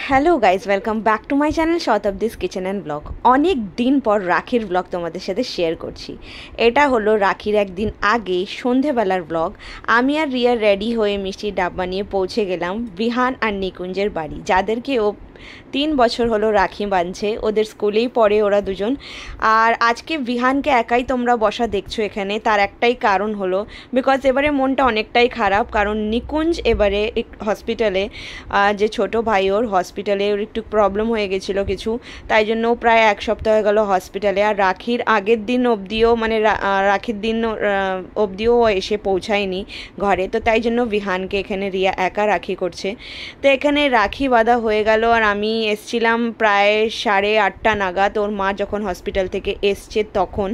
Hello guys, welcome back to my channel Shatabdi's kitchen and blog. অনেক দিন পর রাখির ব্লগ তোমাদের সাথে শেয়ার করছি। এটা হলো রাখির একদিন আগে সন্ধেবেলার ব্লগ। আমি আর রিয়া রেডি হয়ে মিষ্টির ডাব্বা নিয়ে পৌঁছে গেলাম বিহান আর নিকুঞ্জের বাড়ি, যাদেরকে ও 3 বছর হলো রাখি বাঁধছে। ওদের স্কুলেই পড়ে ওরা দুজন। আর আজকে বিহানকে একাই তোমরা বসা দেখছো এখানে, তার একটাই কারণ হলো বিকজ এবারে মনটা অনেকটাই খারাপ, কারণ নিকুঞ্জ এবারে হসপিটালে, যে ছোট ভাই ওর হসপিটালে ওর একটু প্রবলেম হয়ে গেছিলো কিছু, তাই জন্য প্রায় 1 সপ্তাহ হয়ে গেলো হসপিটালে। আর রাখির আগের দিন অবধিও, মানে রাখির দিন অবধিও এসে পৌঁছায়নি ঘরে, তো তাই জন্য বিহানকে এখানে রিয়া একা রাখি করছে। তো এখানে রাখি বাঁধা হয়ে গেল। আর আমি এসছিলাম প্রায় 8:30 নাগাদ, ওর মা যখন হসপিটাল থেকে এসছে তখন।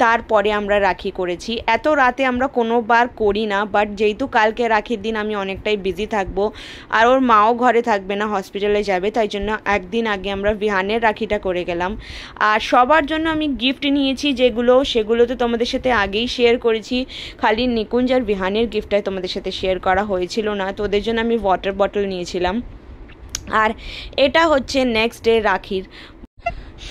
তারপরে আমরা রাখি করেছি। এত রাতে আমরা কোনোবার করি না, বাট যেহেতু কালকে রাখির দিন আমি অনেকটাই বিজি থাকবো আর ওর মাও ঘরে থাকবে না, হসপিটালে যাবে, তাই জন্য একদিন আগে আমরা বিহানের রাখিটা করে গেলাম। আর সবার জন্য আমি গিফট নিয়েছি সেগুলো তো তোমাদের সাথে আগেই শেয়ার করেছি। খালি নিকুঞ্জ আর বিহানের গিফটটাই তোমাদের সাথে শেয়ার করা হয়েছিল না, তো ওদের জন্য আমি ওয়াটার বটল নিয়েছিলাম। আর এটা হচ্ছে নেক্সট ডে রাখির।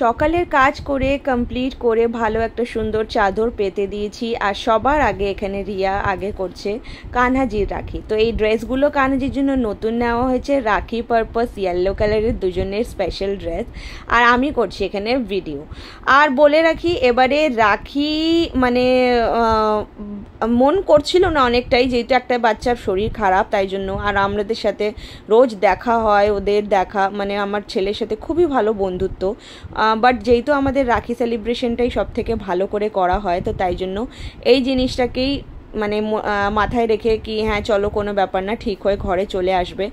সকালের কাজ করে কমপ্লিট করে ভালো একটা সুন্দর চাদর পেতে দিয়েছি। আর সবার আগে এখানে রিয়া আগে করছে কানহাজির রাখি। তো এই ড্রেসগুলো কানহাজির জন্য নতুন নেওয়া হয়েছে, রাখি পারপাস ইয়েলো কালারের দুজনের স্পেশাল ড্রেস। আর আমি করছি এখানে ভিডিও। আর বলে রাখি, এবারে রাখি মানে মন করছিল না অনেকটাই, যেহেতু একটা বাচ্চার শরীর খারাপ, তাই জন্য। আর আমাদের সাথে রোজ দেখা হয়, ওদের দেখা মানে আমার ছেলের সাথে খুবই ভালো বন্ধুত্ব, বাট যেহেতু আমাদের রাখি সেলিব্রেশনটাই সব থেকে ভালো করে করা হয়, তো তাই জন্য এই জিনিসটাকেই মানে মাথায় রেখে কি হ্যাঁ চলো কোনো ব্যাপার না, ঠিক হয়ে ঘরে চলে আসবে,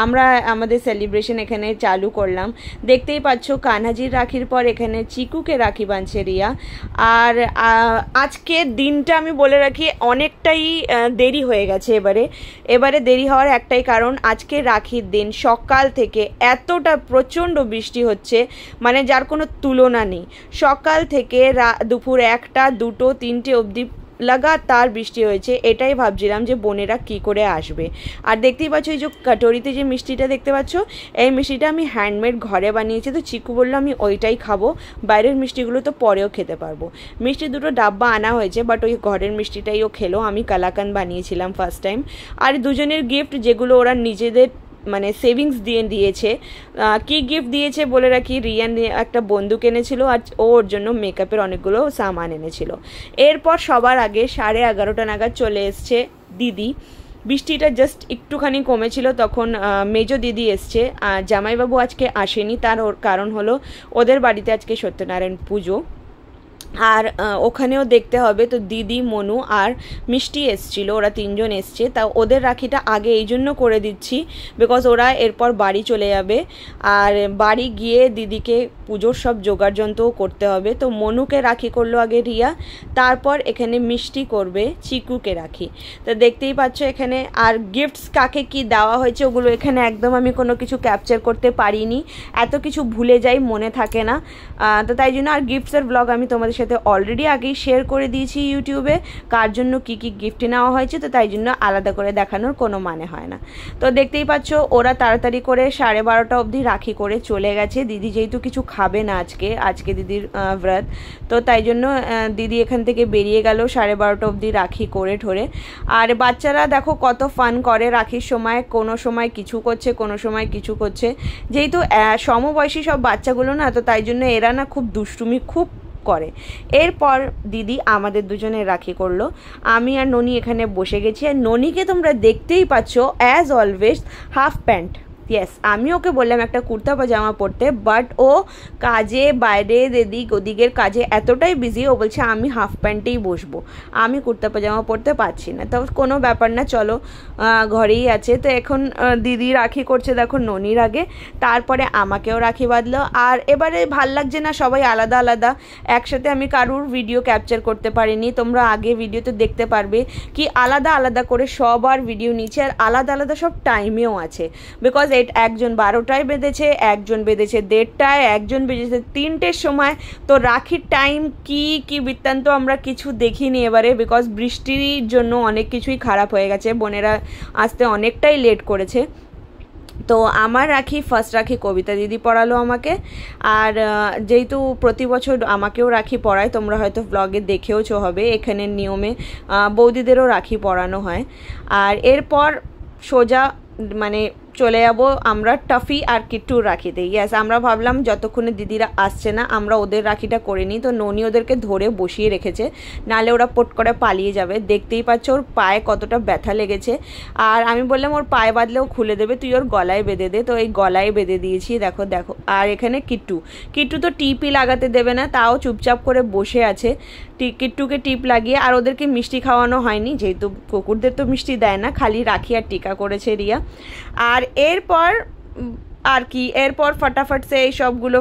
আমরা আমাদের সেলিব্রেশন এখানে চালু করলাম। দেখতেই পাচ্ছ কানহাজির রাখির পর এখানে চিকুকে রাখি বাঁধছে রিয়া। আর আজকের দিনটা আমি বলে রাখি অনেকটাই দেরি হয়ে গেছে। এবারে দেরি হওয়ার একটাই কারণ, আজকে রাখির দিন সকাল থেকে এতটা প্রচণ্ড বৃষ্টি হচ্ছে, মানে যার কোনো তুলনা নেই। সকাল থেকে দুপুর 1টা 2টো 3টে অবধি লাগাতার বৃষ্টি হয়েছে। এটাই ভাবছিলাম যে বোনেরা কি করে আসবে। আর দেখতেই পাচ্ছ এই যে কাটোরিতে যে মিষ্টিটা দেখতে পাচ্ছ, এই মিষ্টিটা আমি হ্যান্ডমেড ঘরে বানিয়েছি। তো চিকু বললো আমি ওইটাই খাবো, বাইরের মিষ্টিগুলো তো পরেও খেতে পারবো। মিষ্টি 2টো ডাব্বা আনা হয়েছে, বাট ওই ঘরের মিষ্টিটাই ও খেলো। আমি কালাকান বানিয়েছিলাম ফার্স্ট টাইম। আর দুজনের গিফট যেগুলো ওরা নিজেদের মানে সেভিংস দিয়েছে। কি গিফট দিয়েছে বলে রাখি, রিয়ান একটা বন্দুক এনেছিল আর ওর জন্য মেকআপের অনেকগুলো সামান এনেছিল। এরপর সবার আগে 11:30 নাগাদ চলে এসছে দিদি। বৃষ্টিটা জাস্ট একটুখানি কমেছিল তখন মেজো দিদি এসছে। জামাইবাবু আজকে আসেনি, তার কারণ হলো ওদের বাড়িতে আজকে সত্যনারায়ণ পুজো, আর ওখানেও দেখতে হবে। তো দিদি, মনু আর মিষ্টি এসছিল, ওরা 3জন এসছে। তা ওদের রাখিটা আগে এই জন্য করে দিচ্ছি বিকজ ওরা এরপর বাড়ি চলে যাবে, আর বাড়ি গিয়ে দিদিকে পুজোর সব জোগাড় যন্ত্রও করতে হবে। তো মনুকে রাখি করলো আগে রিয়া, তারপর এখানে মিষ্টি করবে চিকুকে রাখি। তো দেখতেই পাচ্ছ এখানে। আর গিফটস কাকে কি দেওয়া হয়েছে ওগুলো এখানে একদম আমি কোনো কিছু ক্যাপচার করতে পারিনি, এত কিছু ভুলে যাই, মনে থাকে না। তো তাই জন্য আর গিফটসের ব্লগ আমি তোমাদের সাথে অলরেডি আগেই শেয়ার করে দিয়েছি ইউটিউবে, কার জন্য কি কি গিফট নেওয়া হয়েছে, তো তাই জন্য আলাদা করে দেখানোর কোনো মানে হয় না। তো দেখতেই পাচ্ছ ওরা তাড়াতাড়ি করে 12:30 অবধি রাখি করে চলে গেছে। দিদি যেহেতু কিছু খাবে না আজকে দিদির ব্রত, তো তাই জন্য দিদি এখান থেকে বেরিয়ে গেল 12:30 অবধি রাখি করে ঠোরে। আর বাচ্চারা দেখো কত ফান করে রাখির সময়, কোনো সময় কিছু করছে, কোনো সময় কিছু করছে। যেহেতু সমবয়সী সব বাচ্চাগুলো না, তো তাই জন্য এরা না খুব দুষ্টুমি খুব করে। এরপর দিদি আমাদের দুজনের রাখি করলো। আমি আর ননি এখানে বসে গেছি। আর ননিকে তোমরা দেখতেই পাচ্ছ as always half pant. Yes, আমি ওকে বললাম একটা কুর্তা পাজামা পরতে, বাট ও কাজে বাইরে ওদিকের কাজে এতটাই বিজি, ও বলছে আমি হাফ প্যান্টেই বসবো, আমি কুর্তা পাজামা পরতে পারছি না। তো কোনো ব্যাপার না, চলো ঘরেই আছে। তো এখন দিদি রাখি করছে দেখো ননির আগে, তারপরে আমাকেও রাখি বাঁধলো। আর এবারে ভাল লাগছে না, সবাই আলাদা আলাদা, একসাথে আমি কারুর ভিডিও ক্যাপচার করতে পারিনি। তোমরা আগে ভিডিওতে দেখতে পারবে কি আলাদা আলাদা করে সবার ভিডিও নিচ্ছে, আর আলাদা আলাদা সব টাইমেও আছে। বিকজ একজন 12টায় বেঁধেছে, একজন বেঁধেছে 1:30টায়, একজন বেঁধেছে 3টের সময়। তো রাখির টাইম কি বৃত্তান্ত আমরা কিছু দেখিনি এবারে, বিকজ বৃষ্টির জন্য অনেক কিছুই খারাপ হয়ে গেছে, বোনেরা আসতে অনেকটাই লেট করেছে। তো আমার রাখি ফার্স্ট রাখি কবিতা দিদি পড়ালো আমাকে। আর যেহেতু প্রতি বছর আমাকেও রাখি পড়ায়, তোমরা হয়তো ব্লগে দেখেওছো হবে, এখানের নিয়মে বৌদিদেরও রাখি পরানো হয়। আর এরপর সোজা মানে চলে যাবো আমরা টফি আর কিট্টুর রাখিতে। ইয়াস, আমরা ভাবলাম যতক্ষণে দিদিরা আসছে না আমরা ওদের রাখিটা করে নিই। তো ননি ওদেরকে ধরে বসিয়ে রেখেছে, নাহলে ওরা পট করে পালিয়ে যাবে। দেখতেই পাচ্ছ ওর পায়ে কতটা ব্যথা লেগেছে। আর আমি বললাম ওর পায়ে বাঁধলেও খুলে দেবে, তুই ওর গলায় বেঁধে দে। তো এই গলায় বেঁধে দিয়েছি, দেখো দেখো। আর এখানে কিট্টু তো টিপই লাগাতে দেবে না, তাও চুপচাপ করে বসে আছে। কিট্টুকে টিপ লাগিয়ে, আর ওদেরকে মিষ্টি খাওয়ানো হয়নি, যেহেতু কুকুরদের তো মিষ্টি দেয় না, খালি রাখি আর টিকা করেছে রিয়া। আর এরপর আর কি, এরপর ফটাফট সে এই সবগুলো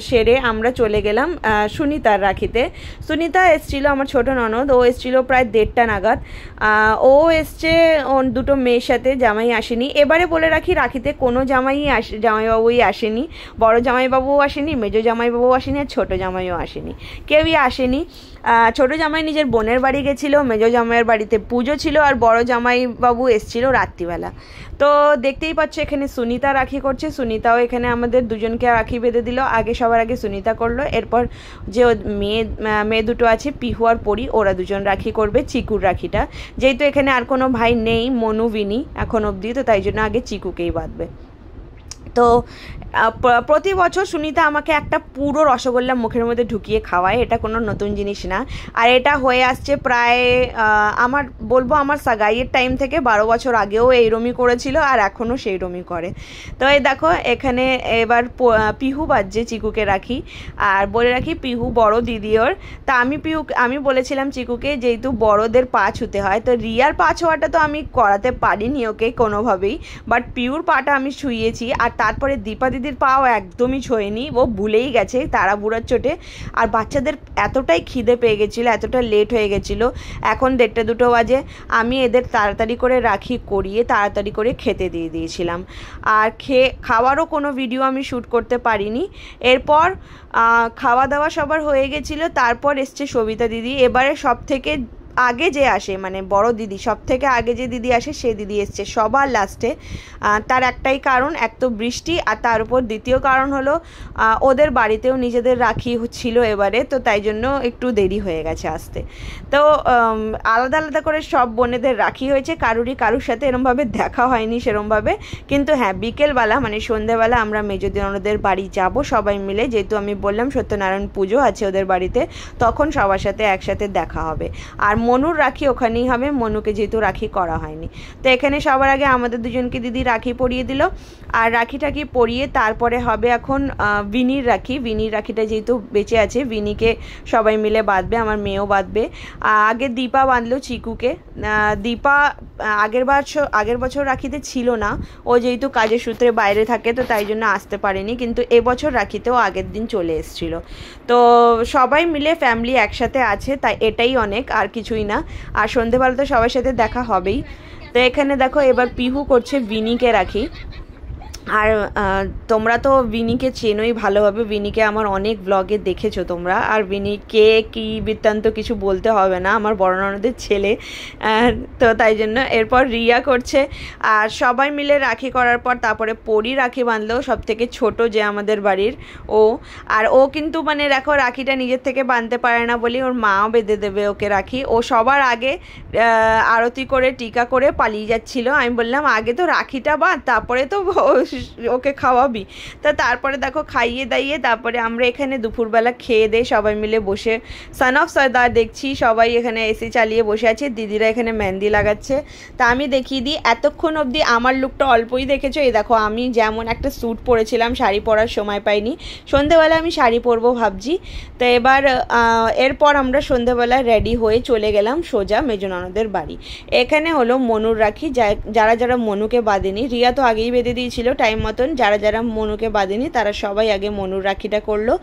সেরে আমরা চলে গেলাম সুনিতার রাখিতে। সুনিতা এসছিল, আমার ছোটো ননদ, ও এসছিল প্রায় 1:30 নাগাদ। ও এসছে ওর দুটো মেয়ের সাথে, জামাই আসেনি। এবারে বলে রাখি রাখিতে কোনো জামাইবাবুই আসেনি, বড় জামাইবাবুও আসেনি, মেজো জামাইবাবুও আসেনি, আর ছোটো জামাইও আসেনি, কেউই আসেনি। ছোটো জামাই নিজের বোনের বাড়ি গেছিলো, মেজো জামাইয়ের বাড়িতে পুজো ছিল, আর বড় জামাইবাবু এসছিল রাত্রিবেলা। তো দেখতেই পাচ্ছ এখানে সুনিতা রাখি করছে। সুনিতাও এখানে আমাদের দুজনকে রাখি বেঁধে দিল। সবার আগে সুনিতা করলো, এরপর যে মেয়ে দুটো আছে পিহু আর পরি, ওরা দুজন রাখি করবে চিকুর রাখিটা। যেহেতু এখানে আর কোনো ভাই নেই, মনু বিনি এখন অবধি, তো তাই জন্য আগে চিকুকেই বাঁধবে। তো প্রতি বছর সুনিতা আমাকে একটা পুরো রসগোল্লা মুখের মধ্যে ঢুকিয়ে খাওয়ায়, এটা কোনো নতুন জিনিস না। আর এটা হয়ে আসছে প্রায় আমার সাগাইয়ের টাইম থেকে 12 বছর আগেও এইরমই করেছিল, আর এখনও সেই রমই করে। তো এই দেখো এখানে এবার পিহু বাজছে চিকুকে রাখি। আর বলে রাখি পিহু বড় দিদি ওর। তা আমি বলেছিলাম চিকুকে যেহেতু বড়দের পা ছুতে হয়, তো রিয়ার পা ছোঁয়াটা তো আমি করাতে পারিনি ওকে কোনোভাবেই, বাট পিহুর পাটা আমি ছুঁয়েছি। আর তারপরে দীপা দিদির পাও একদমই ছোঁয়নি, ও ভুলেই গেছে তাড়াহুড়োর চোটে। আর বাচ্চাদের এতটাই খিদে পেয়ে গেছিলো, এতটা লেট হয়ে গেছিলো, এখন 1:30-2 বাজে। আমি এদের তাড়াতাড়ি করে রাখি করিয়ে তাড়াতাড়ি করে খেতে দিয়ে দিয়েছিলাম। আর খাওয়ারও কোনো ভিডিও আমি শ্যুট করতে পারিনি। এরপর খাওয়া দাওয়া সবার হয়ে গেছিলো, তারপর এসছে সবিতা দিদি। এবারে সব থেকে আগে যে আসে, মানে বড় দিদি, সব থেকে আগে যে দিদি আসে সে দিদি এসছে সবার লাস্টে। তার একটাই কারণ, এক তো বৃষ্টি, আর তার উপর দ্বিতীয় কারণ হলো ওদের বাড়িতেও নিজেদের রাখি ছিল এবারে, তো তাই জন্য একটু দেরি হয়ে গেছে আসতে। তো আলাদা আলাদা করে সব বোনেদের রাখি হয়েছে, কারুর সাথে এরমভাবে দেখা হয়নি সেরমভাবে। কিন্তু হ্যাঁ, বিকেলবেলা মানে সন্ধেবেলা আমরা মেজো ননদের বাড়ি যাব সবাই মিলে, যেহেতু আমি বললাম সত্যনারায়ণ পুজো আছে ওদের বাড়িতে, তখন সবার সাথে একসাথে দেখা হবে। আর মনুর রাখি ওখানেই হবে, মনুকে যেহেতু রাখি করা হয়নি। তো এখানে সবার আগে আমাদের দুজনকে দিদি রাখি পরিয়ে দিল। আর রাখি পরিয়ে তারপরে হবে এখন বিনির রাখিটা যেহেতু বেঁচে আছে, বিনিকে সবাই মিলে বাঁধবে, আমার মেয়েও বাঁধবে। আগে দীপা বাঁধলো চিকুকে। দীপা আগের বছর রাখিতে ছিল না, ও যেহেতু কাজের সূত্রে বাইরে থাকে, তো তাই জন্য আসতে পারেনি। কিন্তু এবছর রাখিতেও আগের দিন চলে এসেছিলো। তো সবাই মিলে ফ্যামিলি একসাথে আছে, তাই এটাই অনেক, আর কিছুই না। আর সন্ধেবেলা তো সবার সাথে দেখা হবেই। তো এখানে দেখো এবার পিহু করছে বিনিকে রাখি। আর তোমরা তো বিনিকে চেনোই ভালোভাবে, বিনিকে আমার অনেক ব্লগে দেখেছো তোমরা। আর বিনি কে কী বৃত্তান্ত কিছু বলতে হবে না, আমার বড় ননদের ছেলে। তো তাই জন্য এরপর রিয়া করছে। আর সবাই মিলে রাখি করার পর তারপরে পরি রাখি বাঁধলো, সব থেকে ছোটো যে আমাদের বাড়ির ও। আর ও কিন্তু মানে দেখো রাখিটা নিজের থেকে বাঁধতে পারে না বলে ওর মাও বেঁধে দেবে ওকে রাখি। ও সবার আগে আরতি করে টিকা করে পালিয়ে যাচ্ছিলো। আমি বললাম আগে তো রাখিটা বাঁধ, তারপরে তো ওকে খাওয়াবি। তা তারপরে দেখো খাইয়ে দাইয়ে তারপরে আমরা এখানে দুপুরবেলা খেয়ে দিয়ে সবাই মিলে বসে সন অফ সর্দার দেখছি। সবাই এখানে এসি চালিয়ে বসে আছে, দিদিরা এখানে মেহেন্দি লাগাচ্ছে। তা আমি দেখিয়ে দিই, এতক্ষণ অবধি আমার লুকটা অল্পই দেখেছো। এই দেখো আমি যেমন একটা স্যুট পরেছিলাম, শাড়ি পরার সময় পাইনি, সন্ধেবেলা আমি শাড়ি পরবো ভাবছি। তো এরপর আমরা সন্ধেবেলা রেডি হয়ে চলে গেলাম সোজা মেজো ননদের বাড়ি। এখানে হলো মনুর রাখি। যারা মনুকে বাঁধেনি, রিয়া তো আগেই বেঁধে দিয়েছিল টাইম মতন, যারা মনুকে বাঁধেনি তারা সবাই আগে মনুর রাখিটা করলো।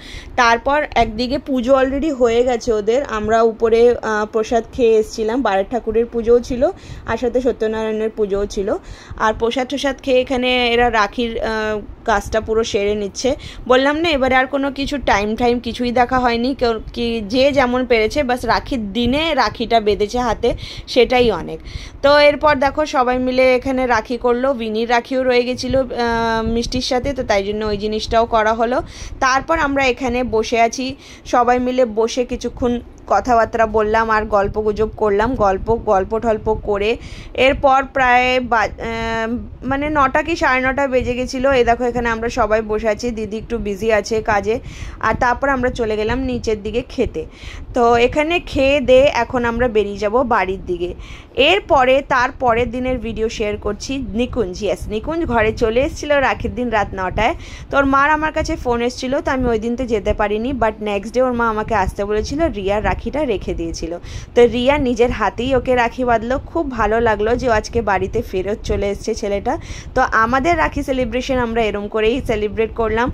তারপর একদিকে পুজো অলরেডি হয়ে গেছে ওদের, আমরা উপরে প্রসাদ খেয়ে এসেছিলাম, বারের ঠাকুরের পুজোও ছিল আর সাথে সত্যনারায়ণের পুজোও ছিল। আর প্রসাদ খেয়ে এখানে এরা রাখির কাজটা পুরো সেরে নিচ্ছে। বললাম না এবারে আর কোনো কিছু টাইম কিছুই দেখা হয়নি, কি যে যেমন পেরেছে বাস রাখির দিনে রাখিটা বেঁধেছে হাতে, সেটাই অনেক। তো এরপর দেখো সবাই মিলে এখানে রাখি করলো, বিনির রাখিও রয়ে গেছিলো মিষ্টির সাথে, তো তাই জন্য ওই জিনিসটাও করা হলো। তারপর আমরা এখানে বসে আছি, সবাই মিলে বসে কিছুক্ষণ কথাবার্তা বললাম আর গল্পগুজব করলাম, গল্প টল্প করে এরপর প্রায় মানে 9টা কি 9:30 বেজে গেছিলো। এই দেখো এখানে আমরা সবাই বসে আছি, দিদি একটু বিজি আছে কাজে। আর তারপর আমরা চলে গেলাম নিচের দিকে খেতে। তো এখানে খেয়ে দিয়ে এখন আমরা বেরিয়ে যাব বাড়ির দিকে। এরপরে তার পরের দিনের ভিডিও শেয়ার করছি। নিকুঞ্জ ঘরে চলে এসেছিলো রাখির দিন রাত 9টায়। তো ওর মার আমার কাছে ফোন এসেছিলো, তো আমি ওই দিন তো যেতে পারিনি, বাট নেক্সট ডে ওর মা আমাকে আসতে বলেছিল, রিয়ার রাখিটা রেখে দিয়েছিল। তো রিয়া নিজের হাতেই ওকে রাখি বাঁধলো। খুব ভালো লাগলো যে আজকে বাড়িতে ফেরত চলে এসছে ছেলেটা। তো আমাদের রাখি সেলিব্রেশন আমরা এরম করেই সেলিব্রেট করলাম।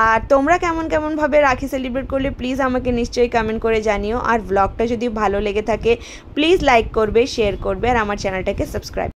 আর তোমরা কেমনভাবে রাখি সেলিব্রেট করলে প্লিজ আমাকে নিশ্চয়ই কমেন্ট করে জানিও। আর ব্লগটা যদি ভালো লেগে থাকে প্লিজ লাইক করবে, শেয়ার করবে আর আমার চ্যানেলটাকে সাবস্ক্রাইব